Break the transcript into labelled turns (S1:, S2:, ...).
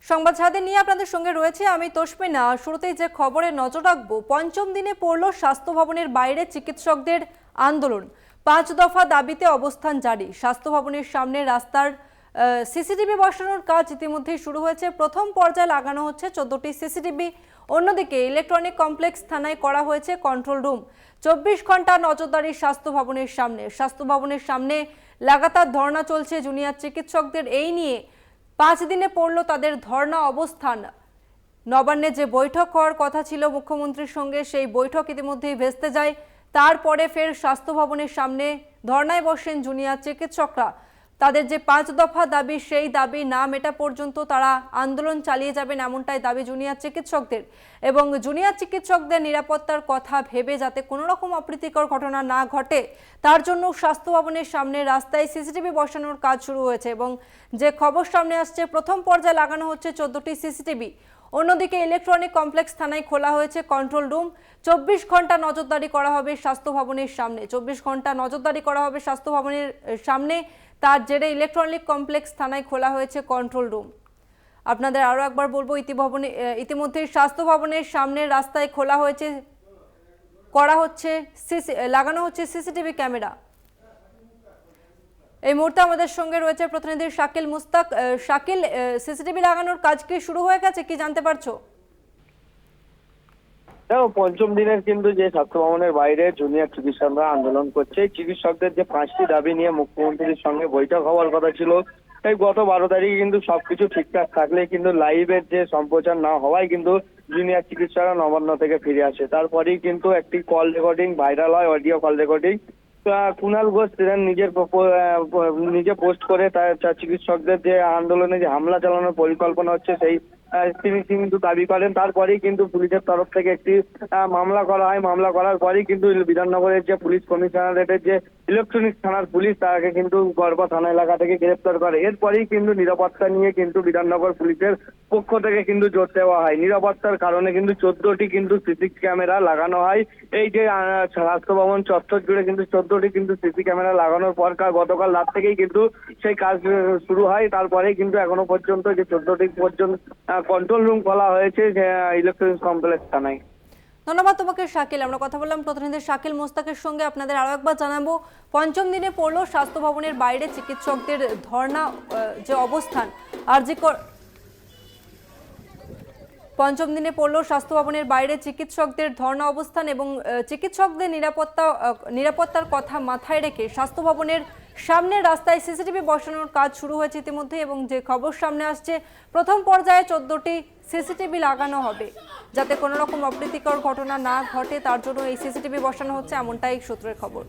S1: সংবাদ ছাদে নিয়ে আপনাদের সঙ্গে রয়েছে আমি তসমিনা। শুরুতেই যে খবরে নজর রাখবো, পঞ্চম দিনে পড়ল স্বাস্থ্য ভবনের বাইরে চিকিৎসকদের আন্দোলন। 5 দফা দাবিতে অবস্থান জারি। স্বাস্থ্য ভবনের সামনে রাস্তার সিসিটিভি বসানোর কাজ ইতিমধ্যেই শুরু হয়েছে। প্রথম পর্যায়ে লাগানো হচ্ছে 14টি সিসিটিভি। অন্যদিকে ইলেকট্রনিক কমপ্লেক্স থানায় করা হয়েছে কন্ট্রোল রুম। 24 ঘন্টা নজরদারি স্বাস্থ্য ভবনের সামনে। স্বাস্থ্য ভবনের সামনে লাগাতার ধর্ণা চলছে জুনিয়র চিকিৎসকদের। এই নিয়ে 5 দিনে পড়ল তাদের ধর্ণা অবস্থান। নবান্নে যে বৈঠক হওয়ার কথা ছিল মুখ্যমন্ত্রীর সঙ্গে, সেই বৈঠক ইতিমধ্যেই ভেস্তে যায়। তারপরে ফের স্বাস্থ্য ভবনের সামনে ধর্ণায় বসেন জুনিয়র চিকিৎসকরা। তাদের যে 5 দফা দাবি, সেই দাবি না মেটা পর্যন্ত তারা আন্দোলন চালিয়ে যাবেন, এমনটাই দাবি জুনিয়র চিকিৎসকদের। এবং জুনিয়র চিকিৎসকদের নিরাপত্তার কথা ভেবে যাতে কোনো রকম অপ্রীতিকর ঘটনা না ঘটে, তার জন্য স্বাস্থ্য ভবনের সামনে রাস্তায় সিসিটিভি বসানোর কাজ শুরু হয়েছে। এবং যে খবর সামনে আসছে, প্রথম পর্যায়ে লাগানো হচ্ছে 14টি সিসিটিভি। অন্যদিকে ইলেকট্রনিক কমপ্লেক্স থানায় খোলা হয়েছে কন্ট্রোল রুম। 24 ঘন্টা নজরদারি করা হবে স্বাস্থ্য ভবনের সামনে। 24 ঘন্টা নজরদারি করা হবে স্বাস্থ্য ভবনের সামনে। তার জেরে ইলেকট্রনিক কমপ্লেক্স থানায় খোলা হয়েছে কন্ট্রোল রুম। আপনাদের আরও একবার বলবো, ইতিমধ্যে স্বাস্থ্য ভবনের সামনে রাস্তায় খোলা হয়েছে, লাগানো হচ্ছে সিসিটিভি ক্যামেরা। এই মুহূর্তে আমাদের সঙ্গে রয়েছে প্রতিনিধি শাকিল মুস্তাক। শাকিল, সিসিটিভি লাগানোর কাজ কি শুরু হয়ে গেছে, কি জানতে পারছো?
S2: পঞ্চম দিনের কিন্তু যে স্বাস্থ্য ভবনের বাইরে জুনিয়র চিকিৎসকরা আন্দোলন করছে, চিকিৎসকদের যে 5টি দাবি নিয়ে মুখ্যমন্ত্রীর সঙ্গে বৈঠক হওয়ার কথা ছিল, এই গত 12 তারিখে কিন্তু সবকিছু ঠিকঠাক থাকলে কিন্তু লাইভের যে সম্প্রচার না হওয়ায় কিন্তু জুনিয়র চিকিৎসকরা নবান্ন থেকে ফিরে আসে। তারপরেই কিন্তু একটি কল রেকর্ডিং ভাইরাল হয়, audio call recording. Kunal Ghosh নিজে পোস্ট করে তার চিকিৎসকদের যে আন্দোলনে যে হামলা চালানোর পরিকল্পনা হচ্ছে সেই তিনি কিন্তু দাবি করেন। তারপরেই কিন্তু পুলিশের তরফ থেকে একটি মামলা করা হয়। মামলা করার পরেই কিন্তু বিধাননগরের যে পুলিশ কমিশনারেটের যে ইলেকট্রনিক থানার পুলিশ তাকে কিন্তু গড়বা থানা এলাকা থেকে গ্রেপ্তার করে। এরপরেই কিন্তু নিরাপত্তা নিয়ে কিন্তু বিধাননগর পুলিশের পক্ষ থেকে কিন্তু জোর দেওয়া হয়। নিরাপত্তার কারণে কিন্তু 14টি কিন্তু সিসি ক্যামেরা লাগানো হয়। এই যে স্বাস্থ্য ভবন চত্বর জুড়ে কিন্তু 14টি কিন্তু সিসি ক্যামেরা লাগানোর পর গতকাল রাত থেকেই কিন্তু সেই কাজ শুরু হয়। তারপরেই কিন্তু এখনো পর্যন্ত যে 14টি পর্যন্ত কন্ট্রোল রুম খোলা হয়েছে ইলেকট্রনিক কমপ্লেক্স থানায়।
S1: ধন্যবাদ তোমাকে শাকিল। আমরা কথা বললাম প্রতিনিধি শাকিল মোস্তাকের সঙ্গে। আপনাদের আরো একবার জানাবো, পঞ্চম দিনে পড়লো স্বাস্থ্য ভবনের বাইরে চিকিৎসকদের ধর্ণা যে অবস্থান। পঞ্চম দিনে পড়লো স্বাস্থ্য ভবনের বাইরে চিকিৎসকদের ধর্ণা অবস্থান এবং চিকিৎসকদের নিরাপত্তার কথা মাথায় রেখে স্বাস্থ্য ভবনের সামনে রাস্তায় সিসিটিভি বসানোর কাজ শুরু হয়েছে ইতিমধ্যে। এবং যে খবর সামনে আসছে, প্রথম পর্যায়ে 14টি সিসিটিভি লাগানো হবে যাতে কোনো রকম অপ্রীতিকর ঘটনা না ঘটে, তার জন্য এই সিসিটিভি বসানো হচ্ছে, এমনটাই সূত্রের খবর।